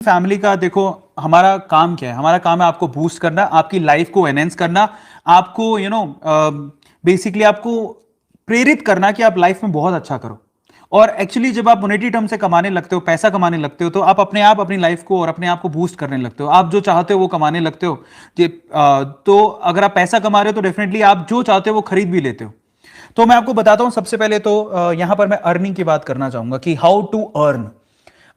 Family का देखो, हमारा काम क्या है? हमारा काम है आपको बूस्ट करना, आपकी लाइफ को एनहेंस करना, आपको बेसिकली आपको प्रेरित करना कि आप लाइफ में बहुत अच्छा करो। और एक्चुअली जब आप मोनेटरी टर्म से कमाने लगते हो, पैसा कमाने लगते हो, तो आप अपने आप अपनी लाइफ को और अपने आप को बूस्ट करने लगते हो। आप जो चाहते हो वो कमाने लगते हो। तो अगर आप पैसा कमा रहे हो तो डेफिनेटली आप जो चाहते हो वो खरीद भी लेते हो। तो मैं आपको बताता हूं, सबसे पहले तो यहां पर मैं अर्निंग की बात करना चाहूंगा कि हाउ टू अर्न,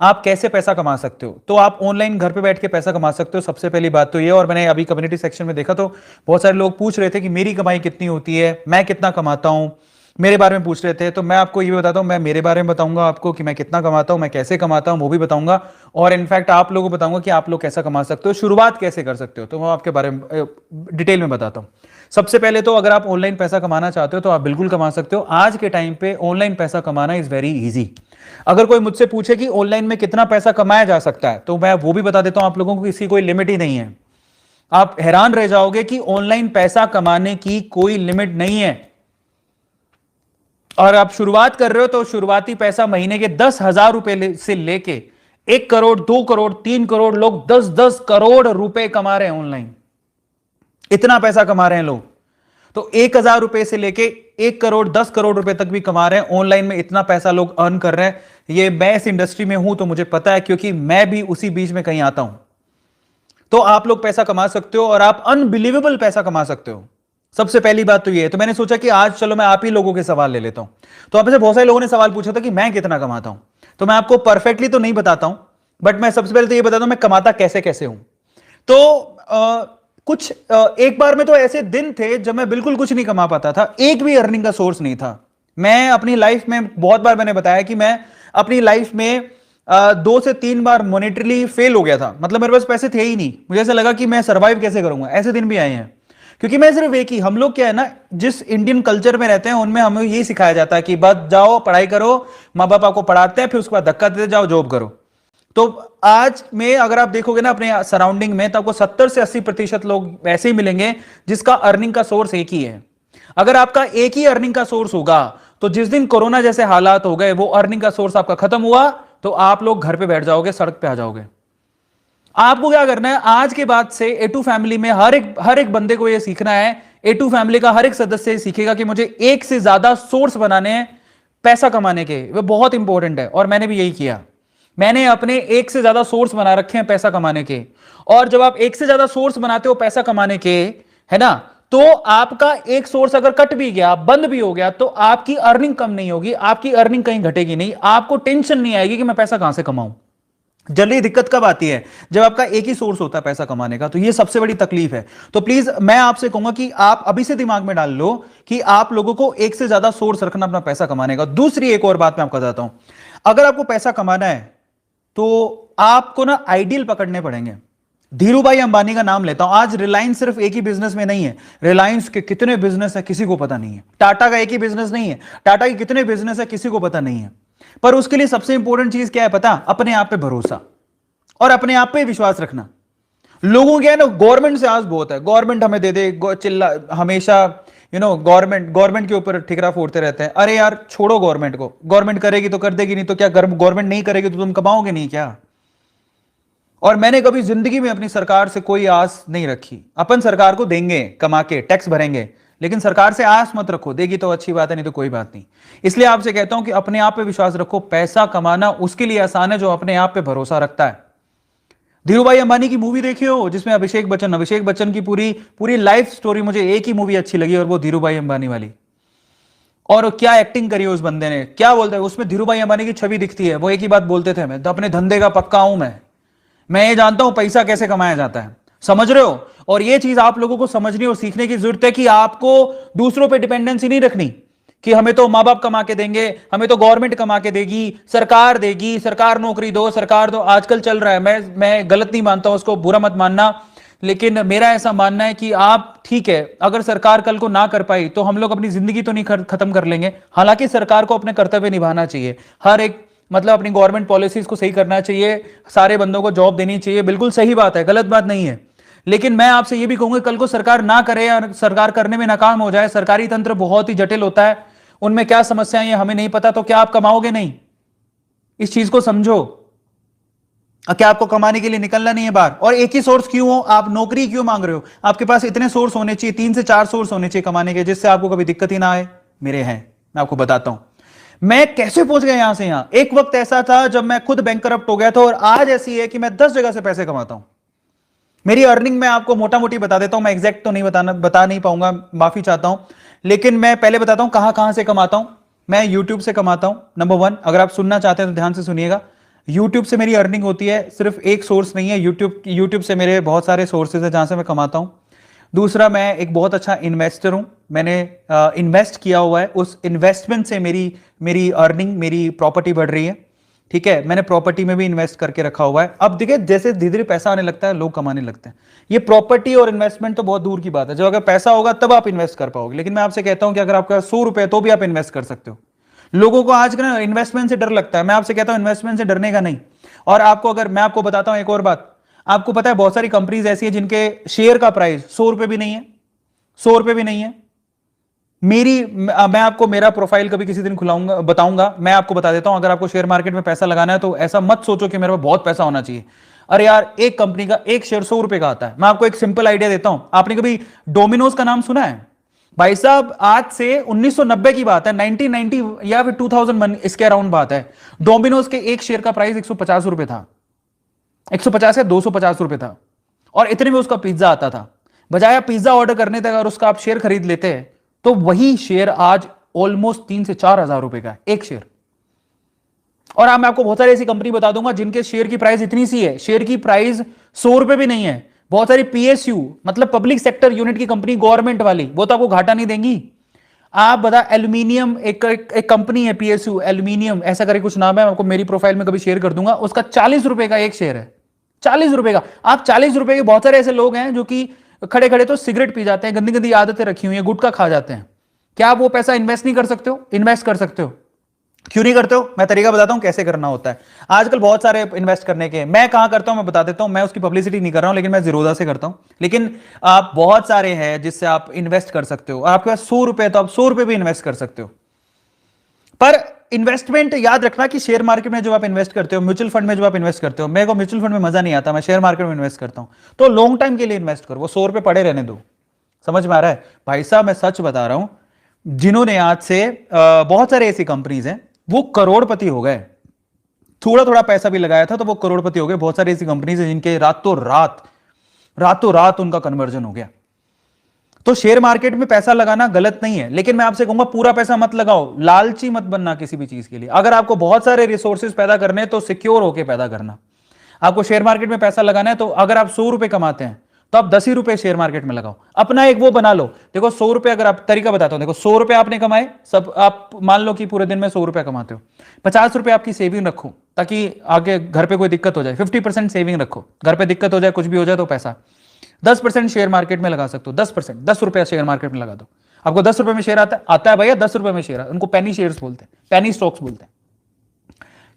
आप कैसे पैसा कमा सकते हो। तो आप ऑनलाइन घर पे बैठ के पैसा कमा सकते हो, सबसे पहली बात तो ये। और मैंने अभी कम्युनिटी सेक्शन में देखा तो बहुत सारे लोग पूछ रहे थे कि मेरी कमाई कितनी होती है, मैं कितना कमाता हूं, मेरे बारे में पूछ रहे थे। तो मैं आपको ये भी बताता हूं, मैं मेरे बारे में बताऊंगा आपको कि मैं कितना कमाता हूं, मैं कैसे कमाता हूं वो भी बताऊंगा। और इनफैक्ट आप लोगों को बताऊंगा कि आप लोग कैसा कमा सकते हो, शुरुआत कैसे कर सकते हो, तो मैं आपके बारे में डिटेल में बताता हूं। सबसे पहले तो अगर आप ऑनलाइन पैसा कमाना चाहते हो तो आप बिल्कुल कमा सकते हो। आज के टाइम पे ऑनलाइन पैसा कमाना इज वेरी इजी। अगर कोई मुझसे पूछे कि ऑनलाइन में कितना पैसा कमाया जा सकता है, तो मैं वो भी बता देता हूं आप लोगों को, इसकी कोई लिमिट ही नहीं है। आप हैरान रह जाओगे कि ऑनलाइन पैसा कमाने की कोई लिमिट नहीं है। और आप शुरुआत कर रहे हो तो शुरुआती पैसा महीने के 10,000 रुपए से लेके 1 करोड़, 2 करोड़, 3 करोड़, लोग 10-10 करोड़ रुपए कमा रहे हैं ऑनलाइन। इतना पैसा कमा रहे हैं लोग। तो 1,000 रुपए से लेके 1 करोड़, 10 करोड़ रुपए तक भी कमा रहे हैं ऑनलाइन में। इतना पैसा लोग अर्न कर रहे हैं। ये मैं इस इंडस्ट्री में हूं तो मुझे पता है, क्योंकि मैं भी उसी बीच में कहीं आता हूं। तो आप लोग पैसा कमा सकते हो और आप अनबिलीवेबल पैसा कमा सकते हो। सबसे पहली बात तो ये है। तो मैंने सोचा कि आज चलो मैं आप ही लोगों के सवाल ले लेता हूं। तो आप में से बहुत सारे लोगों ने सवाल पूछा था कि मैं कितना कमाता हूं। तो मैं आपको परफेक्टली तो नहीं बताता हूं, बट मैं सबसे पहले तो ये बताता हूं मैं कमाता कैसे कैसे हूं। तो एक बार में तो ऐसे दिन थे जब मैं बिल्कुल कुछ नहीं कमा पाता था, एक भी अर्निंग का सोर्स नहीं था। मैं अपनी लाइफ में बहुत बार मैंने बताया कि मैं अपनी लाइफ में 2 से 3 बार मॉनेटरीली फेल हो गया था। मतलब मेरे पास पैसे थे ही नहीं। मुझे ऐसा लगा कि मैं सर्वाइव कैसे करूंगा। ऐसे दिन भी आए हैं। क्योंकि मैं सिर्फ एक ही, हम लोग क्या है ना, जिस इंडियन कल्चर में रहते हैं उनमें हमें यही सिखाया जाता है कि बस जाओ पढ़ाई करो, माँ बाप आपको पढ़ाते हैं, फिर उसके बाद धक्का देते जाओ जॉब करो। तो आज में अगर आप देखोगे ना अपने सराउंडिंग में, तो आपको 70 से 80% लोग ऐसे ही मिलेंगे जिसका अर्निंग का सोर्स एक ही है। अगर आपका एक ही अर्निंग का सोर्स होगा तो जिस दिन कोरोना जैसे हालात हो गए, वो अर्निंग का सोर्स आपका खत्म हुआ, तो आप लोग घर पे बैठ जाओगे, सड़क पे आ जाओगे। आपको क्या करना है, आज के बाद से A2 फैमिली में हर एक बंदे को यह सीखना है, A2 फैमिली का हर एक सदस्य सीखेगा कि मुझे एक से ज्यादा सोर्स बनाने हैं पैसा कमाने के। वो बहुत इंपॉर्टेंट है और मैंने भी यही किया। मैंने अपने एक से ज्यादा सोर्स बना रखे हैं पैसा कमाने के। और जब आप एक से ज्यादा सोर्स बनाते हो पैसा कमाने के, है ना, तो आपका एक सोर्स अगर कट भी गया, बंद भी हो गया, तो आपकी अर्निंग कम नहीं होगी, आपकी अर्निंग कहीं घटेगी नहीं। आपको टेंशन नहीं आएगी कि मैं पैसा कहां से कमाऊं। जल्दी दिक्कत कब आती है, जब आपका एक ही सोर्स होता है पैसा कमाने का। तो ये सबसे बड़ी तकलीफ है। तो प्लीज मैं आपसे कहूंगा कि आप अभी से दिमाग में डाल लो कि आप लोगों को एक से ज्यादा सोर्स रखना अपना पैसा कमाने का। दूसरी एक और बात मैं आपको बताता हूं, अगर आपको पैसा कमाना है तो आपको ना आइडियल पकड़ने पड़ेंगे। धीरू भाई अंबानी का नाम लेता हूं। आज रिलायंस सिर्फ एक ही बिजनेस में नहीं है, रिलायंस के कितने बिजनेस है किसी को पता नहीं है। टाटा का एक ही बिजनेस नहीं है, टाटा के कितने बिजनेस है किसी को पता नहीं है। पर उसके लिए सबसे इंपॉर्टेंट चीज क्या है पता? अपने आप पे भरोसा और अपने आप पे विश्वास रखना। लोगों क्या है ना, गवर्नमेंट से आस बहुत है, गवर्नमेंट हमें दे दे, चिल्ला हमेशा गवर्नमेंट के ऊपर ठिकरा फोड़ते रहते हैं। अरे यार छोड़ो गवर्नमेंट को, गवर्नमेंट करेगी तो कर देगी, नहीं तो क्या, गवर्नमेंट नहीं करेगी तो तुम कमाओगे नहीं क्या? और मैंने कभी जिंदगी में अपनी सरकार से कोई आस नहीं रखी। अपन सरकार को देंगे, कमा के टैक्स भरेंगे, लेकिन सरकार से आस मत रखो। देगी तो अच्छी बात है, नहीं तो कोई बात नहीं। इसलिए आपसे कहता हूं कि अपने आप पे विश्वास रखो। पैसा कमाना उसके लिए आसान है जो अपने आप पे भरोसा रखता है। धीरू भाई अंबानी की मूवी देखी हो जिसमें अभिषेक बच्चन की पूरी पूरी लाइफ स्टोरी, मुझे एक ही मूवी अच्छी लगी और वो धीरू भाई अंबानी वाली। और क्या एक्टिंग करी उस बंदे ने, क्या बोलते हैं उसमें धीरू भाई अंबानी की छवि दिखती है। वो एक ही बात बोलते थे, मैं अपने धंधे का पक्का हूं, मैं ये जानता हूं पैसा कैसे कमाया जाता है। समझ रहे हो? और ये चीज आप लोगों को समझनी और सीखने की जरूरत है कि आपको दूसरों पे डिपेंडेंसी नहीं रखनी कि हमें तो माँ बाप कमा के देंगे, हमें तो गवर्नमेंट कमा के देगी, सरकार देगी, सरकार नौकरी दो, सरकार दो। आजकल चल रहा है, मैं गलत नहीं मानता हूं, उसको बुरा मत मानना, लेकिन मेरा ऐसा मानना है कि आप ठीक है, अगर सरकार कल को ना कर पाई तो हम लोग अपनी जिंदगी तो नहीं खत्म कर लेंगे। हालांकि सरकार को अपने कर्तव्य निभाना चाहिए, हर एक मतलब अपनी गवर्नमेंट पॉलिसीज को सही करना चाहिए, सारे बंदों को जॉब देनी चाहिए, बिल्कुल सही बात है, गलत बात नहीं है। लेकिन मैं आपसे यह भी कहूंगा कल को सरकार ना करे या सरकार करने में नाकाम हो जाए, सरकारी तंत्र बहुत ही जटिल होता है, उनमें क्या समस्याएं हैं हमें नहीं पता, तो क्या आप कमाओगे नहीं? इस चीज को समझो। क्या आपको कमाने के लिए निकलना नहीं है बाहर? और एक ही सोर्स क्यों हो? आप नौकरी क्यों मांग रहे हो? आपके पास इतने सोर्स होने चाहिए, 3 से 4 सोर्स होने चाहिए कमाने के, जिससे आपको कभी दिक्कत ही ना आए। मेरे हैं, मैं आपको बताता हूं मैं कैसे पहुंच गया यहां से यहां। एक वक्त ऐसा था जब मैं खुद बैंक करप्ट हो गया था, और आज ऐसी है कि मैं 10 जगह से पैसे कमाता हूं। मेरी अर्निंग मैं आपको मोटा मोटी बता देता हूं, मैं एग्जैक्ट तो नहीं बता नहीं पाऊंगा, माफी चाहता हूं। लेकिन मैं पहले बताता हूं कहां कहां से कमाता हूं। मैं यूट्यूब से कमाता हूं, नंबर 1। अगर आप सुनना चाहते हैं तो ध्यान से सुनिएगा। यूट्यूब से मेरी अर्निंग होती है, सिर्फ एक सोर्स नहीं है। यूट्यूब से मेरे बहुत सारे सोर्सेज है जहां से मैं कमाता हूं। दूसरा, मैं एक बहुत अच्छा इन्वेस्टर हूं। मैंने इन्वेस्ट किया हुआ है, उस इन्वेस्टमेंट से मेरी मेरी अर्निंग, मेरी प्रॉपर्टी बढ़ रही है। ठीक है, मैंने प्रॉपर्टी में भी इन्वेस्ट करके रखा हुआ है। अब देखिए, जैसे धीरे धीरे पैसा आने लगता है, लोग कमाने लगते हैं। ये प्रॉपर्टी और इन्वेस्टमेंट तो बहुत दूर की बात है, जब अगर पैसा होगा तब आप इन्वेस्ट कर पाओगे। लेकिन मैं आपसे कहता हूं कि अगर आपका 100 रुपए तो भी आप इन्वेस्ट कर सकते हो। लोगों को आज ना इन्वेस्टमेंट से डर लगता है, मैं आपसे कहता हूं इन्वेस्टमेंट से डरने का नहीं। और आपको, अगर मैं आपको बताता हूं एक और बात, आपको पता है बहुत सारी कंपनीज ऐसी है जिनके शेयर का प्राइस 100 रुपए भी नहीं है, 100 रुपए भी नहीं है। मैं आपको मेरा प्रोफाइल कभी किसी दिन खुलाऊंगा, बताऊंगा। मैं आपको बता देता हूं, अगर आपको शेयर मार्केट में पैसा लगाना है तो ऐसा मत सोचो कि मेरे पास बहुत पैसा होना चाहिए। अरे यार, एक कंपनी का एक शेयर 100 रुपए का आता है। मैं आपको एक सिंपल आइडिया देता हूं। आपने कभी डोमिनोज का नाम सुना है? भाई साहब, आज से 1990 की बात है, 1990 या फिर 2001 इसके अराउंड बात है। डोमिनोज के एक शेयर का प्राइस 150 रुपए था, 150 या 250 रुपए था। और इतने में उसका पिज्जा आता था। बजाय आप पिज्जा ऑर्डर करने तक अगर उसका आप शेयर खरीद लेते हैं, तो वही शेयर आज ऑलमोस्ट 3 से 4 हजार रुपए का है, एक शेयर। और मैं आपको बहुत सारी ऐसी कंपनी बता दूंगा जिनके शेयर की प्राइस इतनी सी है, शेयर की प्राइस 100 रुपए भी नहीं है। बहुत सारी पीएसयू, मतलब पब्लिक सेक्टर यूनिट की कंपनी, गवर्नमेंट वाली, वो तो आपको घाटा नहीं देंगी। आप बता, एल्यूमिनियम एक कंपनी है, पीएसयू एल्यूमिनियम ऐसा करके कुछ नाम है, आपको मेरी प्रोफाइल में कभी शेयर कर दूंगा। उसका 40 रुपए का एक शेयर है, 40 रुपए का। आप 40 रुपए के, बहुत सारे ऐसे लोग हैं जो कि खड़े खड़े तो सिगरेट पी जाते हैं, गंदी गंदी आदतें रखी हुई है, गुटखा खा जाते हैं। क्या आप वो पैसा इन्वेस्ट नहीं कर सकते हो? इन्वेस्ट कर सकते हो। क्यों नहीं करते हो? मैं तरीका बताता हूं कैसे करना होता है। आजकल बहुत सारे इन्वेस्ट करने के, मैं कहां करता हूं मैं बता देता हूं। मैं उसकी पब्लिसिटी नहीं कर रहा हूं, लेकिन मैं जीरोधा से करता हूं। लेकिन आप बहुत सारे हैं जिससे आप इन्वेस्ट कर सकते हो। आपके पास 100 रुपए, तो आप 100 रुपए भी इन्वेस्ट कर सकते हो। पर इन्वेस्टमेंट याद रखना कि शेयर मार्केट में जब आप इन्वेस्ट करते हो, म्यूचुअल फंड में जब आप इन्वेस्ट करते हो, मेरे को म्यूचुअल फंड में मजा नहीं आता, मैं शेयर मार्केट में इन्वेस्ट करता हूं। तो लॉन्ग टाइम के लिए इन्वेस्ट करो, वो 100 रुपए पड़े रहने दो। समझ में आ रहा है भाई साहब? मैं सच बता रहा हूं, जिन्होंने आज से बहुत सारे ऐसी कंपनीज हैं, वो करोड़पति हो गए। थोड़ा थोड़ा पैसा भी लगाया था तो वो करोड़पति हो गए। बहुत सारी ऐसी कंपनीज हैं जिनके रातों रात उनका कन्वर्जन हो गया। तो शेयर मार्केट में पैसा लगाना गलत नहीं है, लेकिन मैं आपसे कहूंगा पूरा पैसा मत लगाओ, लालची मत बनना किसी भी चीज के लिए। अगर आपको बहुत सारे रिसोर्सेज पैदा करने हैं तो सिक्योर होकर पैदा करना। आपको शेयर मार्केट में पैसा लगाना है तो अगर आप 100 रुपए कमाते हैं तो आप 10 ही रुपए शेयर मार्केट में लगाओ। अपना एक वो बना लो। देखो 100 रुपए, अगर आप तरीका बताता हूं, देखो 100 रुपए आपने कमाए, सब आप मान लो कि पूरे दिन में 100 रुपए कमाते हो, 50 रुपए आपकी सेविंग रखो ताकि आगे घर पे कोई दिक्कत हो जाए। 50% सेविंग रखो, घर पे दिक्कत हो जाए, कुछ भी हो जाए तो पैसा। 10% शेयर मार्केट में लगा सकते हो, 10%, 10 रुपया शेयर मार्केट में लगा दो। आपको 10 रुपए में शेयर आता है भैया, 10 रुपए में शेयर, उनको पेनी शेयर्स बोलते हैं, पेनी स्टॉक्स बोलते हैं।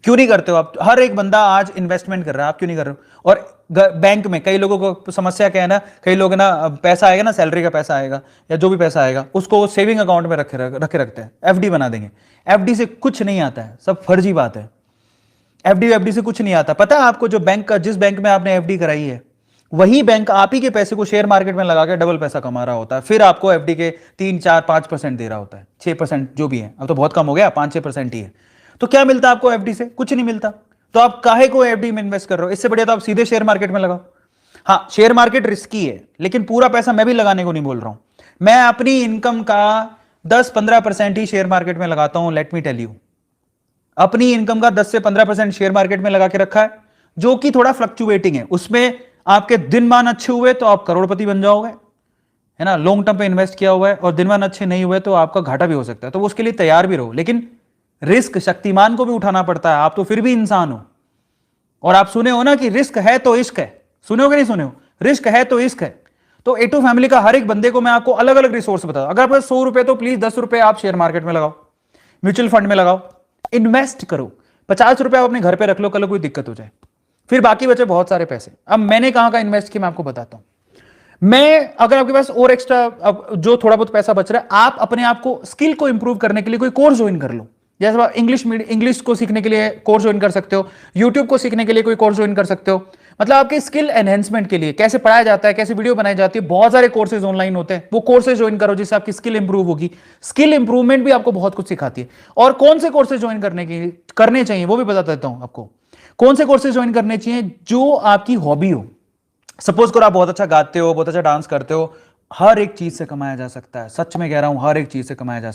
क्यों नहीं करते हो आप? हर एक बंदा आज इन्वेस्टमेंट कर रहा है, आप क्यों नहीं कर रहे हो? और बैंक में कई लोगों को समस्या क्या है ना, कई लोग ना पैसा आएगा ना, सैलरी का पैसा आएगा या जो भी पैसा आएगा, उसको सेविंग अकाउंट में रखे रखते हैं, एफडी बना देंगे। एफडी से कुछ नहीं आता है, सब फर्जी बात है। एफडी से कुछ नहीं आता। पता है आपको, जो बैंक का, जिस बैंक में आपने एफडी कराई है, वही बैंक आप ही के पैसे को शेयर मार्केट में लगा के डबल पैसा कमा रहा होता है। फिर आपको एफडी के 3, 4, 5% दे रहा होता है, 6% जो भी है। अब तो बहुत कम हो गया, 5-6% ही है। तो क्या मिलता है आपको एफडी से? कुछ नहीं मिलता। तो आप काहे को एफडी में इन्वेस्ट कर रहे हो? इससे बढ़िया तो आप सीधे शेयर मार्केट में लगाओ। हाँ, शेयर मार्केट रिस्की है, लेकिन पूरा पैसा मैं भी लगाने को नहीं बोल रहा हूं। मैं अपनी इनकम का 10-15% ही शेयर मार्केट में लगाता हूं। लेट मी टेल यू, अपनी इनकम का 10 से 15% शेयर मार्केट में लगा के रखा है, जो कि थोड़ा फ्लक्चुएटिंग है। उसमें आपके दिन मान अच्छे हुए तो आप करोड़पति बन जाओगे, है ना। लॉन्ग टर्म पे इन्वेस्ट किया हुआ है और दिन मान अच्छे नहीं हुए तो आपका घाटा भी हो सकता है। तो उसके लिए तैयार भी रहो, लेकिन रिस्क शक्तिमान को भी उठाना पड़ता है। आप तो फिर भी इंसान हो। और आप सुने हो ना कि रिस्क है तो इश्क है, सुने हो कि नहीं सुने हो? रिस्क है तो इश्क है। तो A2 फैमिली का हर एक बंदे को मैं आपको अलग अलग रिसोर्स बता दूं। अगर आपके 100 रुपए, तो प्लीज 10 रुपए आप शेयर मार्केट में लगाओ, म्यूचुअल फंड में लगाओ, इन्वेस्ट करो। 50 रुपए आप अपने घर पे रख लो, कल कोई दिक्कत हो जाए, फिर बाकी बचे बहुत सारे पैसे। अब मैंने कहां का इन्वेस्ट किया मैं आपको बताता हूं। मैं, अगर आपके पास और एक्स्ट्रा जो थोड़ा बहुत पैसा बच रहा है, आप अपने आप को, स्किल को इंप्रूव करने के लिए कोई कोर्स ज्वाइन कर लो। जैसे आप इंग्लिश को सीखने के लिए कोर्स ज्वाइन कर सकते हो, यूट्यूब को सीखने के लिए कोई कोर्स ज्वाइन कर सकते हो। मतलब आपके स्किल एनहेंसमेंट के लिए, कैसे पढ़ाया जाता है, कैसे वीडियो बनाई जाती है, बहुत सारे कोर्सेज ऑनलाइन होते हैं, वो कोर्सेज ज्वाइन करो जिससे आपकी स्किल इंप्रूव होगी। स्किल इंप्रूवमेंट भी आपको बहुत कुछ सिखाती है। और कौन से कोर्सेज ज्वाइन करने चाहिए वो भी बता देता हूं आपको। कौन से कोर्सेज ज्वाइन करने चाहिए? जो आपकी हॉबी हो। सपोज करो आप बहुत अच्छा गाते हो, बहुत अच्छा डांस करते हो, हर एक चीज से कमाया जा सकता है। सच में कह रहा हूं, हर एक चीज से कमाया जा सकता है।